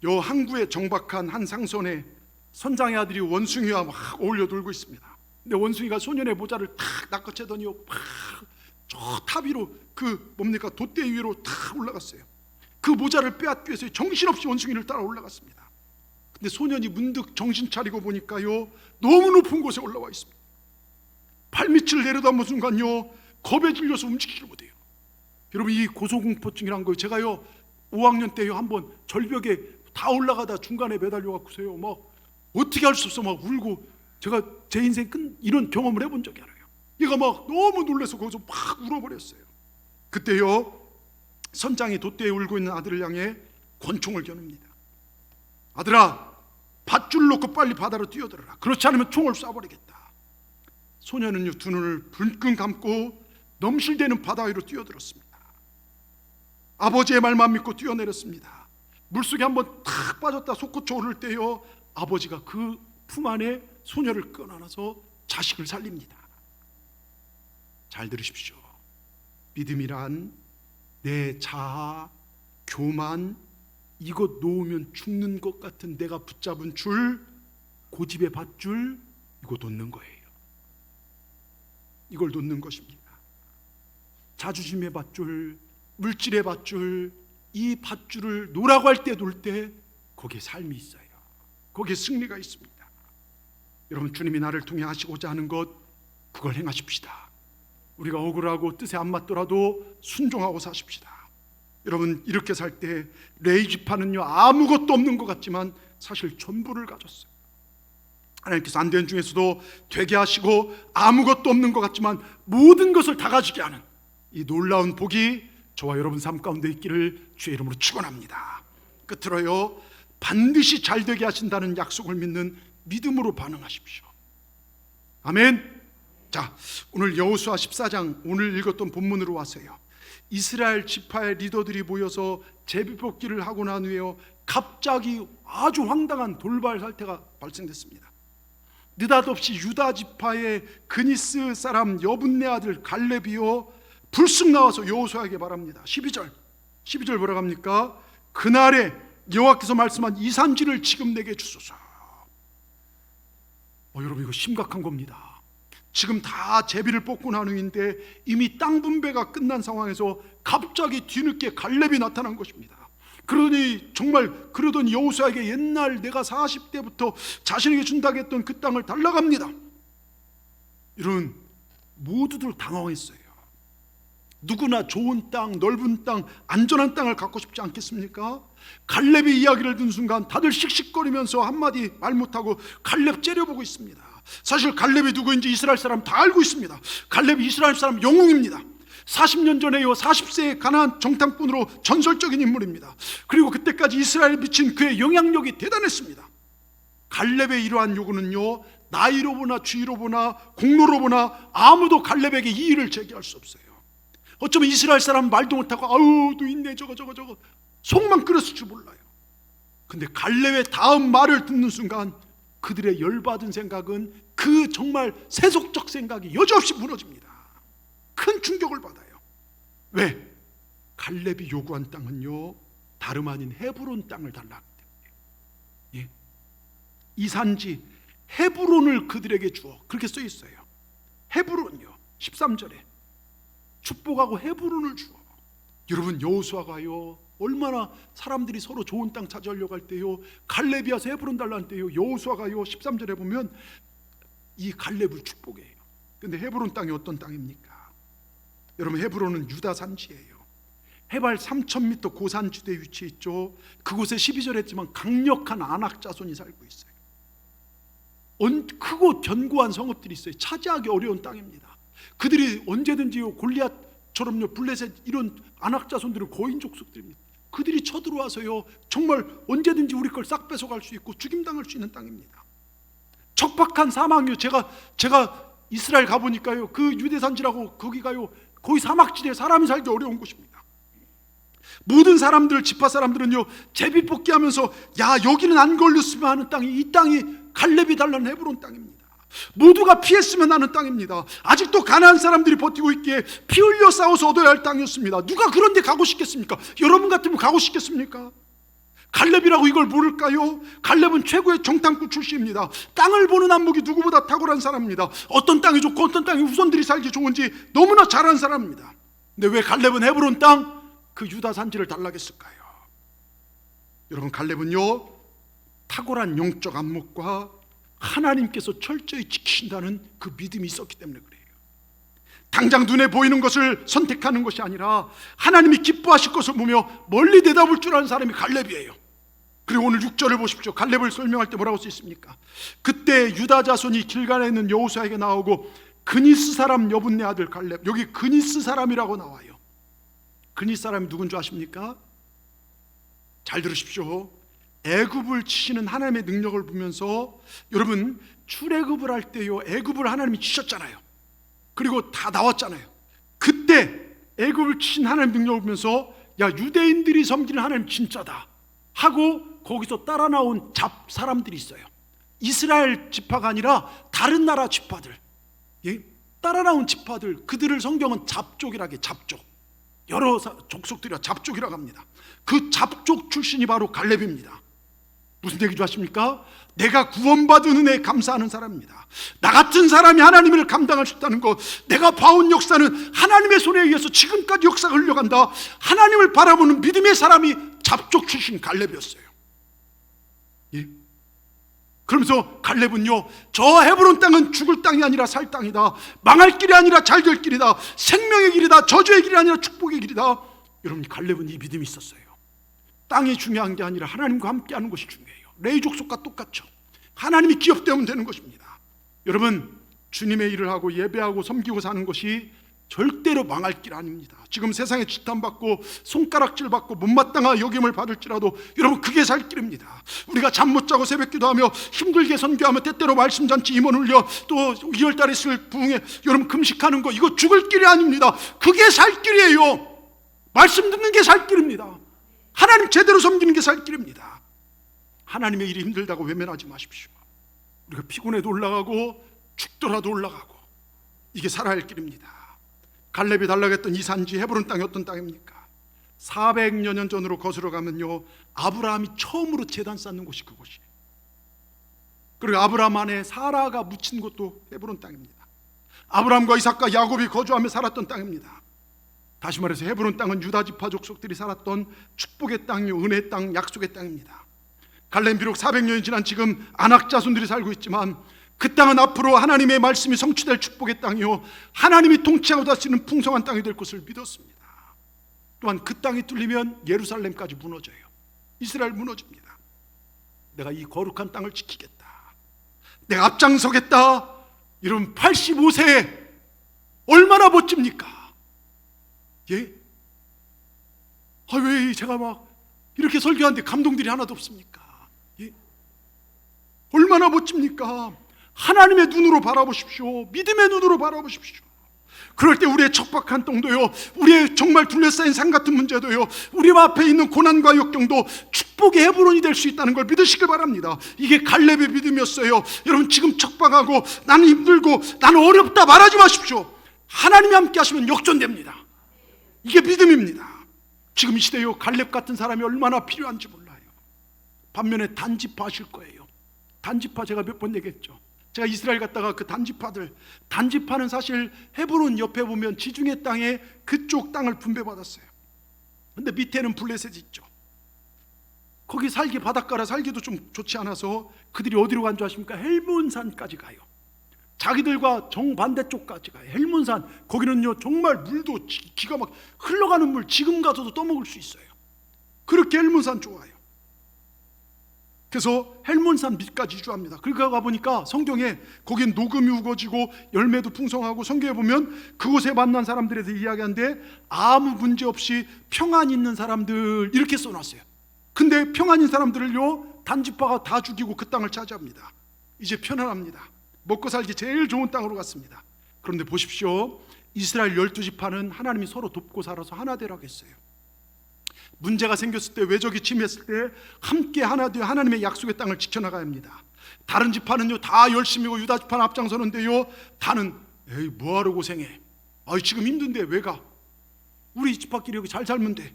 요 항구에 정박한 한 상선에 선장의 아들이 원숭이와 막 어울려 놀고 있습니다. 근데 원숭이가 소년의 모자를 탁 낚아채더니요, 저 탑 위로 그 뭡니까 돛대 위로 탁 올라갔어요. 그 모자를 빼앗기 위해서 정신없이 원숭이를 따라 올라갔습니다. 근데 소년이 문득 정신 차리고 보니까요 너무 높은 곳에 올라와 있습니다. 발밑을 내려다본 순간요 겁에 질려서 움직이지 못해요. 여러분 이 고소공포증이란 거 제가요 5학년 때요 한번 절벽에 다 올라가다 중간에 매달려 갖고서요 막 어떻게 할 수 없어 막 울고, 제가 제 인생 이런 경험을 해본 적이 알아요. 얘가 막 너무 놀라서 거기서 막 울어버렸어요. 그때요 선장이 돛대에 울고 있는 아들을 향해 권총을 겨눕니다. 아들아, 밧줄 놓고 빨리 바다로 뛰어들어라. 그렇지 않으면 총을 쏴버리겠다. 소년은요 두 눈을 불끈 감고 넘실대는 바다 위로 뛰어들었습니다. 아버지의 말만 믿고 뛰어내렸습니다. 물속에 한번 탁 빠졌다 솟구쳐 오를 때요 아버지가 그 품 안에 소녀를 꺼내놔서 자식을 살립니다. 잘 들으십시오. 믿음이란 내 자아, 교만, 이것 놓으면 죽는 것 같은 내가 붙잡은 줄, 고집의 밧줄, 이거 놓는 거예요. 이걸 놓는 것입니다. 자주심의 밧줄, 물질의 밧줄, 이 밧줄을 놓으라고 할 때 놓을 때 거기에 삶이 있어요. 거기에 승리가 있습니다. 여러분 주님이 나를 통해 하시고자 하는 것, 그걸 행하십시다. 우리가 억울하고 뜻에 안 맞더라도 순종하고 사십시다. 여러분 이렇게 살 때 레위지파는요 아무것도 없는 것 같지만 사실 전부를 가졌어요. 하나님께서 안 되는 중에서도 되게 하시고 아무것도 없는 것 같지만 모든 것을 다 가지게 하는 이 놀라운 복이 저와 여러분 삶 가운데 있기를 주의 이름으로 축원합니다. 끝으로요 반드시 잘 되게 하신다는 약속을 믿는 믿음으로 반응하십시오. 아멘. 자, 오늘 여호수아 14장 오늘 읽었던 본문으로 와서요 이스라엘 지파의 리더들이 모여서 제비뽑기를 하고 난 후에요 갑자기 아주 황당한 돌발 사태가 발생됐습니다. 느닷없이 유다 지파의 그니스 사람 여분네 아들 갈렙이요 불쑥 나와서 여호수아에게 말합니다. 12절 뭐라고 합니까? 그날에 여호와께서 말씀한 이 산지를 지금 내게 주소서. 여러분 이거 심각한 겁니다. 지금 다 제비를 뽑고 난 후인데 이미 땅 분배가 끝난 상황에서 갑자기 뒤늦게 갈렙이 나타난 것입니다. 그러더니 여호수아에게 옛날 내가 40대부터 자신에게 준다고 했던 그 땅을 달라갑니다. 이런 모두들 당황했어요. 누구나 좋은 땅, 넓은 땅, 안전한 땅을 갖고 싶지 않겠습니까? 갈렙이 이야기를 듣는 순간 다들 씩씩거리면서 한마디 말 못하고 갈렙 째려보고 있습니다. 사실 갈렙이 누구인지 이스라엘 사람 다 알고 있습니다. 갈렙이 이스라엘 사람 영웅입니다. 40년 전에요 40세의 가나안 정탐꾼으로 전설적인 인물입니다. 그리고 그때까지 이스라엘에 미친 그의 영향력이 대단했습니다. 갈렙의 이러한 요구는요 나이로 보나 주의로 보나 공로로 보나 아무도 갈렙에게 이의를 제기할 수 없어요. 어쩌면 이스라엘 사람 말도 못하고 아우 또 있네 저거 속만 끓였을 줄 몰라요. 근데 갈렙의 다음 말을 듣는 순간 그들의 열받은 생각은 그 정말 세속적 생각이 여지없이 무너집니다. 큰 충격을 받아요. 왜? 갈렙이 요구한 땅은요 다름 아닌 헤브론 땅을 달라고 합니다. 이 산지 헤브론을 그들에게 주어. 그렇게 써 있어요. 헤브론이요. 13절에 축복하고 헤브론을 주어. 여러분, 여호수아가요 얼마나 사람들이 서로 좋은 땅 차지하려고 할 때요, 갈렙이 와서 헤브론 달라 할 때요, 여호수아가요 13절에 보면 이 갈렙을 축복해요. 근데 헤브론 땅이 어떤 땅입니까? 여러분, 헤브론은 유다 산지예요. 해발 3,000m 고산지대에 위치해 있죠. 그곳에 12절 했지만 강력한 아낙 자손이 살고 있어요. 크고 견고한 성읍들이 있어요. 차지하기 어려운 땅입니다. 그들이 언제든지 골리앗처럼요, 블레셋 이런 아낙 자손들은 거인 족속들입니다. 그들이 쳐들어와서요 정말 언제든지 우리 걸 싹 뺏어갈 수 있고 죽임당할 수 있는 땅입니다. 척박한 사막이요. 제가 이스라엘 가보니까요, 그 유대산지라고 거기가요 거의 사막지대에 사람이 살기 어려운 곳입니다. 모든 사람들, 지파 사람들은요 제비뽑기 하면서 야 여기는 안 걸렸으면 하는 땅이, 이 땅이 갈렙이 달라는 헤브론 땅입니다. 모두가 피했으면 하는 땅입니다. 아직도 가나안 사람들이 버티고 있기에 피 흘려 싸워서 얻어야 할 땅이었습니다. 누가 그런 데 가고 싶겠습니까? 여러분 같으면 가고 싶겠습니까? 갈렙이라고 이걸 모를까요? 갈렙은 최고의 정탐꾼 출신입니다. 땅을 보는 안목이 누구보다 탁월한 사람입니다. 어떤 땅이 좋고 어떤 땅이 후손들이 살기 좋은지 너무나 잘 아는 사람입니다. 근데 왜 갈렙은 헤브론 땅, 그 유다 산지를 달라겠을까요? 여러분, 갈렙은요 탁월한 영적 안목과 하나님께서 철저히 지키신다는 그 믿음이 있었기 때문에 그래요. 당장 눈에 보이는 것을 선택하는 것이 아니라 하나님이 기뻐하실 것을 보며 멀리 내다볼 줄 아는 사람이 갈렙이에요. 그리고 오늘 6절을 보십시오. 갈렙을 설명할 때 뭐라고 써 있습니까? 그때 유다 자손이 길갈에 있는 여호수아에게 나오고 그니스 사람 여분네 아들 갈렙, 여기 그니스 사람이라고 나와요. 그니스 사람이 누군 줄 아십니까? 잘 들으십시오. 애굽을 치시는 하나님의 능력을 보면서, 여러분 출애굽을 할 때요 애굽을 하나님이 치셨잖아요. 그리고 다 나왔잖아요. 그때 애굽을 치신 하나님의 능력을 보면서 야 유대인들이 섬기는 하나님 진짜다 하고 거기서 따라 나온 사람들이 있어요. 이스라엘 지파가 아니라 다른 나라 지파들, 따라 나온 지파들, 그들을 성경은 잡족이라고 해요. 잡족, 여러 족속들이라 잡족이라고 합니다. 그 잡족 출신이 바로 갈렙입니다. 무슨 얘기죠 하십니까? 내가 구원받은 은혜에 감사하는 사람입니다. 나 같은 사람이 하나님을 감당할 수 있다는 것, 내가 봐온 역사는 하나님의 손에 의해서 지금까지 역사가 흘러간다, 하나님을 바라보는 믿음의 사람이 잡족 출신 갈렙이었어요. 예? 그러면서 갈렙은요 저 헤브론 땅은 죽을 땅이 아니라 살 땅이다, 망할 길이 아니라 잘 될 길이다, 생명의 길이다, 저주의 길이 아니라 축복의 길이다. 여러분, 갈렙은 이 믿음이 있었어요. 땅이 중요한 게 아니라 하나님과 함께하는 것이 중요해요. 레위 족속과 똑같죠. 하나님이 기업되면 되는 것입니다. 여러분, 주님의 일을 하고 예배하고 섬기고 사는 것이 절대로 망할 길 아닙니다. 지금 세상에 지탄받고 손가락질 받고 못마땅한 여김을 받을지라도 여러분 그게 살 길입니다. 우리가 잠 못 자고 새벽기도하며 힘들게 선교하며 때때로 말씀잔치 임원 울려 또 2월달에 있을 부흥회 여러분 금식하는 거, 이거 죽을 길이 아닙니다. 그게 살 길이에요. 말씀 듣는 게 살 길입니다. 하나님 제대로 섬기는 게 살 길입니다. 하나님의 일이 힘들다고 외면하지 마십시오. 우리가 피곤해도 올라가고 죽더라도 올라가고, 이게 살아야 할 길입니다. 갈렙이 달라했던 이 산지 헤브론 땅이 어떤 땅입니까? 400여 년 전으로 거슬러 가면요 아브라함이 처음으로 제단 쌓는 곳이 그곳이에요. 그리고 아브라함 안에 사라가 묻힌 곳도 헤브론 땅입니다. 아브라함과 이삭과 야곱이 거주하며 살았던 땅입니다. 다시 말해서 헤브론 땅은 유다 지파 족속들이 살았던 축복의 땅이요 은혜의 땅, 약속의 땅입니다. 갈렙 비록 400년이 지난 지금 아낙 자손들이 살고 있지만 그 땅은 앞으로 하나님의 말씀이 성취될 축복의 땅이요 하나님이 통치하고 다스리는 풍성한 땅이 될 것을 믿었습니다. 또한 그 땅이 뚫리면 예루살렘까지 무너져요. 이스라엘 무너집니다. 내가 이 거룩한 땅을 지키겠다, 내가 앞장서겠다. 여러분 85세에 얼마나 멋집니까? 예? 왜 제가 막 이렇게 설교하는데 감동들이 하나도 없습니까? 예? 얼마나 멋집니까? 하나님의 눈으로 바라보십시오. 믿음의 눈으로 바라보십시오. 그럴 때 우리의 척박한 땅도요, 우리의 정말 둘러싸인 산 같은 문제도요, 우리 앞에 있는 고난과 역경도 축복의 헤브론이 될 수 있다는 걸 믿으시길 바랍니다. 이게 갈렙의 믿음이었어요. 여러분 지금 척박하고 나는 힘들고 나는 어렵다 말하지 마십시오. 하나님이 함께 하시면 역전됩니다. 이게 믿음입니다. 지금 이 시대요 갈렙 같은 사람이 얼마나 필요한지 몰라요. 반면에 단지파 하실 거예요. 단지파 제가 몇 번 얘기했죠. 제가 이스라엘 갔다가 그 단지파는 사실 헤브론 옆에 보면 지중해 땅에 그쪽 땅을 분배받았어요. 근데 밑에는 블레셋이 있죠. 거기 바닷가라 살기도 좀 좋지 않아서 그들이 어디로 간 줄 아십니까? 헬몬산까지 가요. 자기들과 정반대쪽까지 가요. 헬몬산, 거기는요 정말 물도 기가 막 흘러가는 물 지금 가서도 떠먹을 수 있어요. 그렇게 헬몬산 좋아요. 그래서 헬몬산 밑까지 이주합니다. 그러니까 가보니까 성경에 거긴 녹음이 우거지고 열매도 풍성하고, 성경에 보면 그곳에 만난 사람들에 대해 이야기하는데 아무 문제 없이 평안 있는 사람들 이렇게 써놨어요. 근데 평안인 사람들을요 단지파가 다 죽이고 그 땅을 차지합니다. 이제 편안합니다. 먹고 살기 제일 좋은 땅으로 갔습니다. 그런데 보십시오, 이스라엘 12지파는 하나님이 서로 돕고 살아서 하나 되라고 했어요. 문제가 생겼을 때, 외적이 침했을 때 함께 하나 되어 하나님의 약속의 땅을 지켜나가야 합니다. 다른 지파는요 다 열심히고 유다 지파는 앞장서는데요, 다는 에이 뭐하러 고생해, 지금 힘든데 왜 가, 우리 지파끼리 여기 잘 살면 돼.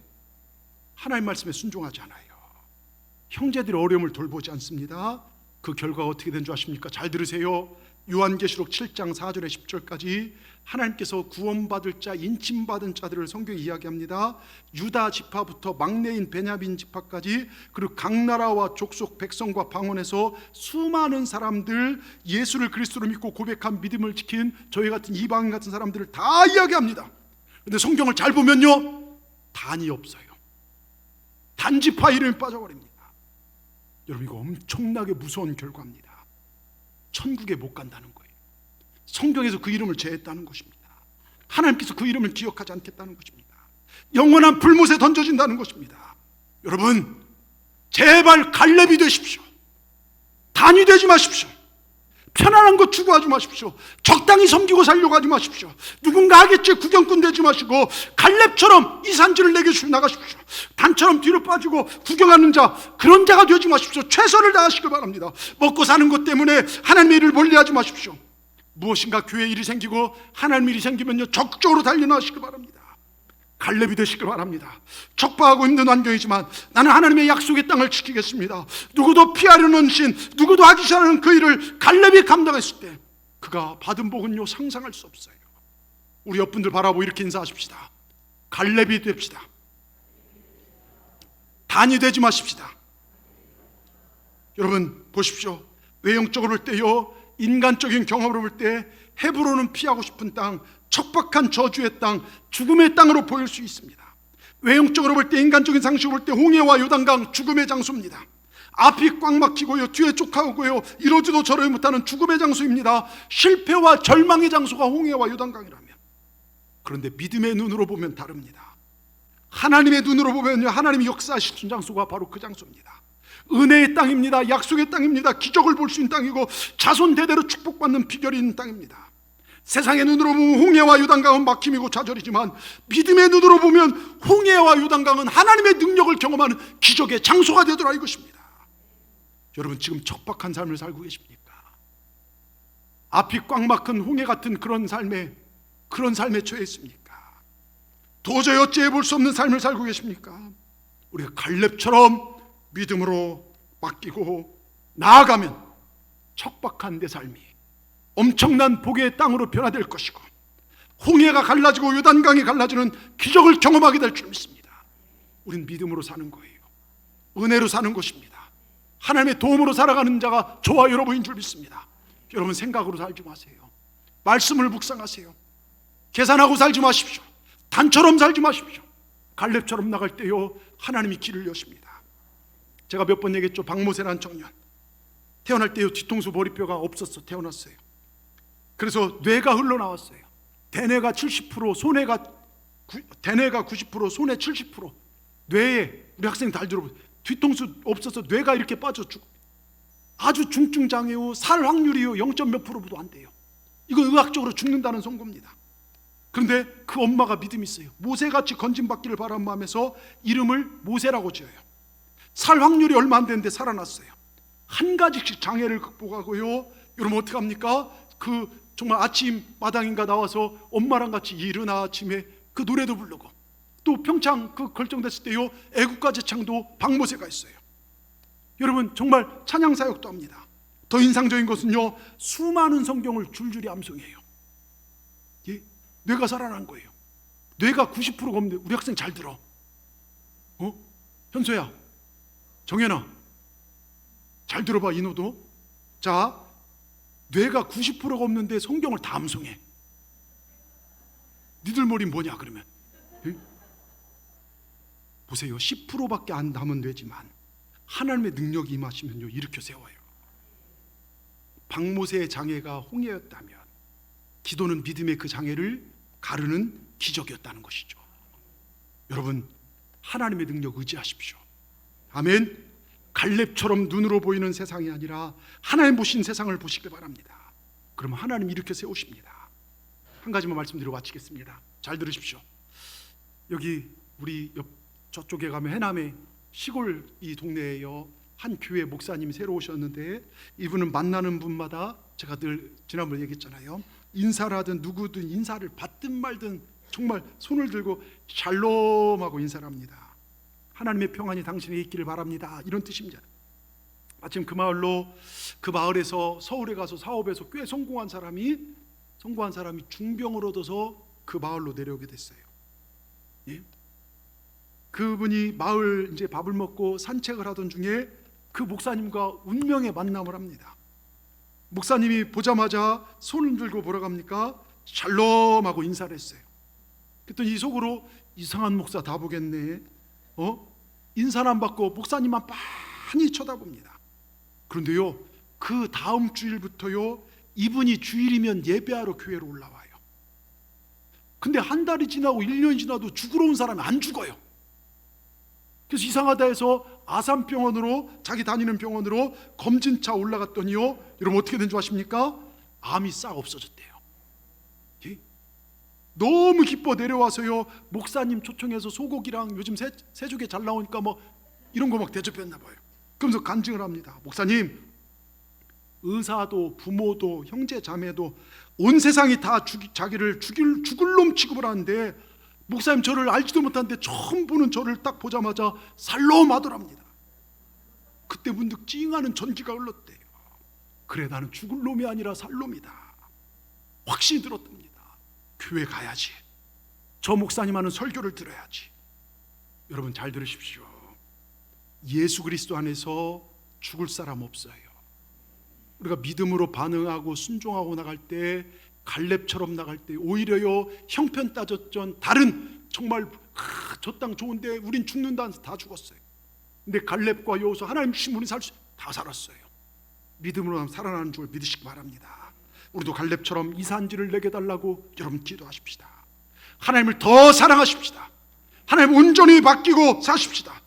하나님 말씀에 순종하지 않아요. 형제들의 어려움을 돌보지 않습니다. 그 결과가 어떻게 된 줄 아십니까? 잘 들으세요. 요한계시록 7장 4절에 10절까지 하나님께서 구원받을 자, 인침받은 자들을 성경이 이야기합니다. 유다 지파부터 막내인 베냐민 지파까지, 그리고 각 나라와 족속 백성과 방언에서 수많은 사람들, 예수를 그리스도로 믿고 고백한 믿음을 지킨 저희 같은 이방인 같은 사람들을 다 이야기합니다. 그런데 성경을 잘 보면요 단이 없어요. 단지파 이름이 빠져버립니다. 여러분, 이거 엄청나게 무서운 결과입니다. 천국에 못 간다는 거예요. 성경에서 그 이름을 제했다는 것입니다. 하나님께서 그 이름을 기억하지 않겠다는 것입니다. 영원한 불못에 던져진다는 것입니다. 여러분, 제발 갈렙이 되십시오. 단이 되지 마십시오. 편안한 거 추구하지 마십시오. 적당히 섬기고 살려고 하지 마십시오. 누군가 하겠지 구경꾼 되지 마시고 갈렙처럼 이 산지를 내게 주시고 나가십시오. 단처럼 뒤로 빠지고 구경하는 자, 그런 자가 되지 마십시오. 최선을 다하시길 바랍니다. 먹고 사는 것 때문에 하나님의 일을 멀리하지 마십시오. 무엇인가 교회 일이 생기고 하나님 일이 생기면요 적극적으로 달려나가시길 바랍니다. 갈렙이 되시길 바랍니다. 척박하고 힘든 환경이지만 나는 하나님의 약속의 땅을 지키겠습니다. 누구도 피하려는 신, 누구도 하기 싫어하는 그 일을 갈렙이 감당했을 때 그가 받은 복은요 상상할 수 없어요. 우리 옆분들 바라보고 이렇게 인사하십시다. 갈렙이 됩시다. 단이 되지 마십시다. 여러분 보십시오. 외형적으로 볼 때요, 인간적인 경험으로 볼 때 헤브론은 피하고 싶은 땅, 척박한 저주의 땅, 죽음의 땅으로 보일 수 있습니다. 외형적으로 볼 때, 인간적인 상식으로 볼 때 홍해와 요단강 죽음의 장소입니다. 앞이 꽉 막히고요, 뒤에 쫓아오고요, 이러지도 저러지 못하는 죽음의 장소입니다. 실패와 절망의 장소가 홍해와 요단강이라면, 그런데 믿음의 눈으로 보면 다릅니다. 하나님의 눈으로 보면요, 하나님이 역사하시는 장소가 바로 그 장소입니다. 은혜의 땅입니다. 약속의 땅입니다. 기적을 볼 수 있는 땅이고 자손 대대로 축복받는 비결이 있는 땅입니다. 세상의 눈으로 보면 홍해와 요단강은 막힘이고 좌절이지만 믿음의 눈으로 보면 홍해와 요단강은 하나님의 능력을 경험하는 기적의 장소가 되더라 이것입니다. 여러분, 지금 척박한 삶을 살고 계십니까? 앞이 꽉 막힌 홍해 같은 그런 삶에 처해 있습니까? 도저히 어찌해 볼 수 없는 삶을 살고 계십니까? 우리가 갈렙처럼 믿음으로 맡기고 나아가면 척박한 내 삶이 엄청난 복의 땅으로 변화될 것이고 홍해가 갈라지고 요단강이 갈라지는 기적을 경험하게 될 줄 믿습니다. 우린 믿음으로 사는 거예요. 은혜로 사는 것입니다. 하나님의 도움으로 살아가는 자가 저와 여러분인 줄 믿습니다. 여러분, 생각으로 살지 마세요. 말씀을 묵상하세요. 계산하고 살지 마십시오. 단처럼 살지 마십시오. 갈렙처럼 나갈 때요 하나님이 길을 여십니다. 제가 몇 번 얘기했죠. 박모세라는 청년, 태어날 때요 뒤통수 머리뼈가 없었어. 태어났어요. 그래서 뇌가 흘러나왔어요. 대뇌가 70%, 대뇌가 90%, 손해 70%. 뇌에, 우리 학생 다 들어보세요. 뒤통수 없어서 뇌가 이렇게 빠져 죽어. 아주 중증 장애요. 살 확률이요 0. 몇 %도 안 돼요. 이거 의학적으로 죽는다는 선고입니다. 그런데 그 엄마가 믿음이 있어요. 모세같이 건진받기를 바라는 마음에서 이름을 모세라고 지어요. 살 확률이 얼마 안 되는데 살아났어요. 한 가지씩 장애를 극복하고요. 여러분 어떻게 합니까? 정말 아침 마당인가 나와서 엄마랑 같이 이른 아침에 그 노래도 부르고, 또 평창 결정됐을 때요 애국가 제창도 박모세가 있어요. 여러분 정말 찬양 사역도 합니다. 더 인상적인 것은요, 수많은 성경을 줄줄이 암송해요. 예? 뇌가 살아난 거예요. 뇌가 90%가 없는데 우리 학생 잘 들어. 현소야, 정연아, 잘 들어봐. 이노도. 자, 뇌가 90%가 없는데 성경을 다 암송해. 니들 머리는 뭐냐 그러면? 예? 보세요. 10%밖에 안 남은 뇌지만 하나님의 능력이 임하시면요, 일으켜 세워요. 박모세의 장애가 홍해였다면 기도는 믿음의 그 장애를 가르는 기적이었다는 것이죠. 여러분, 하나님의 능력 의지하십시오. 아멘. 갈렙처럼 눈으로 보이는 세상이 아니라 하나님 보신 세상을 보시길 바랍니다. 그러면 하나님 일으켜 세우십니다. 한 가지만 말씀드리고 마치겠습니다. 잘 들으십시오. 여기 우리 옆 저쪽에 가면 해남의 시골 이 동네에요, 한 교회 목사님이 새로 오셨는데, 이분은 만나는 분마다 제가 늘 지난번에 얘기했잖아요, 인사를 하든 누구든 인사를 받든 말든 정말 손을 들고 샬롬하고 인사를 합니다. 하나님의 평안이 당신에게 있기를 바랍니다, 이런 뜻입니다. 마침 그 마을에서 서울에 가서 사업에서 꽤 성공한 사람이 중병을 얻어서 그 마을로 내려오게 됐어요. 예? 그분이 마을 이제 밥을 먹고 산책을 하던 중에 그 목사님과 운명의 만남을 합니다. 목사님이 보자마자 손을 들고 뭐라고 합니까? 샬롬하고 인사를 했어요. 그랬더니 이 속으로 이상한 목사 다 보겠네. 인사를 안 받고 목사님만 빤히 쳐다봅니다. 그런데요, 그 다음 주일부터요, 이분이 주일이면 예배하러 교회로 올라와요. 근데 한 달이 지나고 1년이 지나도 죽으러 온 사람이 안 죽어요. 그래서 이상하다 해서 아산병원으로, 자기 다니는 병원으로 검진차 올라갔더니요, 여러분 어떻게 된 줄 아십니까? 암이 싹 없어졌대요. 예? 너무 기뻐 내려와서요, 목사님 초청해서 소고기랑 요즘 새조개 잘 나오니까 뭐 이런 거 막 대접했나 봐요. 그러면서 간증을 합니다. 목사님, 의사도 부모도 형제 자매도 온 세상이 다 자기를 죽을 놈 취급을 하는데, 목사님 저를 알지도 못하는데 처음 보는 저를 딱 보자마자 살롬 하더랍니다. 그때 문득 찡하는 전기가 흘렀대요. 그래, 나는 죽을 놈이 아니라 살 놈이다. 확신이 들었답니다. 교회 가야지, 저 목사님 하는 설교를 들어야지. 여러분 잘 들으십시오. 예수 그리스도 안에서 죽을 사람 없어요. 우리가 믿음으로 반응하고 순종하고 나갈 때, 갈렙처럼 나갈 때 오히려요, 형편 따졌던 다른 정말 저 땅 좋은데 우린 죽는다 해서 다 죽었어요. 근데 갈렙과 여호수 하나님 주신 분이 다 살았어요. 믿음으로 살아나는 줄 믿으시기 바랍니다. 우리도 갈렙처럼 이 산지를 내게 달라고 여러분 기도하십시다. 하나님을 더 사랑하십시다. 하나님 온전히 바뀌고 사십시다.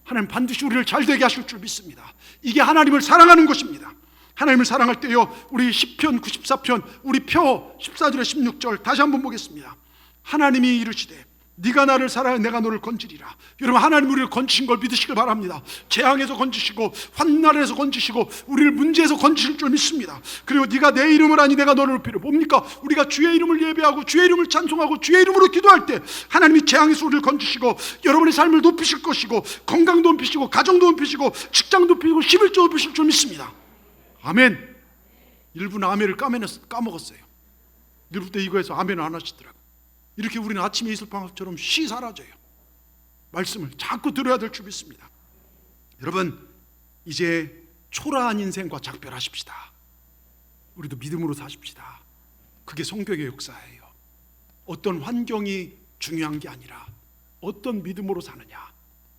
하나님 반드시 우리를 잘되게 하실 줄 믿습니다. 이게 하나님을 사랑하는 것입니다. 하나님을 사랑할 때요, 우리 시편 94편 우리 표 14절에 16절 다시 한번 보겠습니다. 하나님이 이르시되 네가 나를 사랑해 내가 너를 건지리라. 여러분, 하나님 우리를 건지신 걸 믿으시길 바랍니다. 재앙에서 건지시고 환난에서 건지시고 우리를 문제에서 건지실 줄 믿습니다. 그리고 네가 내 이름을 아니 내가 너를 높이려. 뭡니까? 우리가 주의 이름을 예배하고 주의 이름을 찬송하고 주의 이름으로 기도할 때 하나님이 재앙에서 우리를 건지시고 여러분의 삶을 높이실 것이고, 건강도 높이시고 가정도 높이시고 직장도 높이시고 11조 높이실 줄 믿습니다. 아멘. 일부는 아멘을 까먹었어요. 일부 때 이거에서 아멘을 안 하시더라고요. 이렇게 우리는 아침에 이슬방울처럼 쉬 사라져요. 말씀을 자꾸 들어야 될 줄 믿습니다. 여러분, 이제 초라한 인생과 작별하십시다. 우리도 믿음으로 사십시다. 그게 성경의 역사예요. 어떤 환경이 중요한 게 아니라 어떤 믿음으로 사느냐,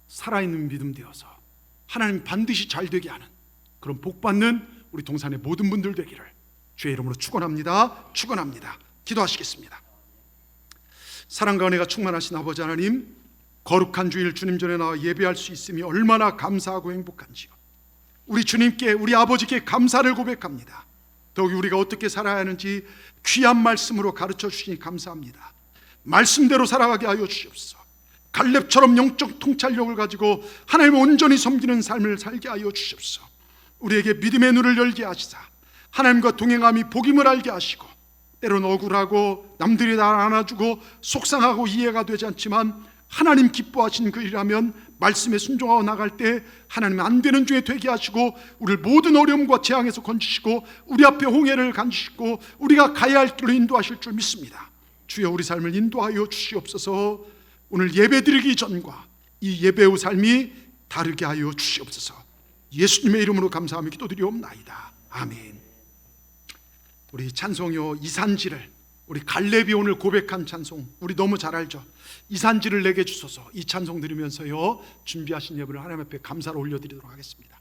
살아있는 믿음 되어서 하나님 반드시 잘 되게 하는 그런 복받는 우리 동산의 모든 분들 되기를 주의 이름으로 축원합니다. 축원합니다. 기도하시겠습니다. 사랑과 은혜가 충만하신 아버지 하나님, 거룩한 주일 주님 전에 나와 예배할 수 있음이 얼마나 감사하고 행복한지요. 우리 주님께, 우리 아버지께 감사를 고백합니다. 더욱이 우리가 어떻게 살아야 하는지 귀한 말씀으로 가르쳐 주시니 감사합니다. 말씀대로 살아가게 하여 주시옵소서. 갈렙처럼 영적 통찰력을 가지고 하나님을 온전히 섬기는 삶을 살게 하여 주시옵소서. 우리에게 믿음의 눈을 열게 하시사 하나님과 동행함이 복임을 알게 하시고, 때로는 억울하고 남들이 날 안아주고 속상하고 이해가 되지 않지만 하나님 기뻐하시는 그 일이라면 말씀에 순종하고 나갈 때 하나님 안 되는 중에 되게 하시고 우리를 모든 어려움과 재앙에서 건지시고 우리 앞에 홍해를 간지시고 우리가 가야 할 길로 인도하실 줄 믿습니다. 주여 우리 삶을 인도하여 주시옵소서. 오늘 예배드리기 전과 이 예배 후 삶이 다르게 하여 주시옵소서. 예수님의 이름으로 감사하며 기도드리옵나이다. 아멘. 우리 찬송요 이산지를, 우리 갈렙이 오늘 고백한 찬송 우리 너무 잘 알죠. 이산지를 내게 주소서. 이 찬송 들으면서요 준비하신 예배를 하나님 앞에 감사로 올려드리도록 하겠습니다.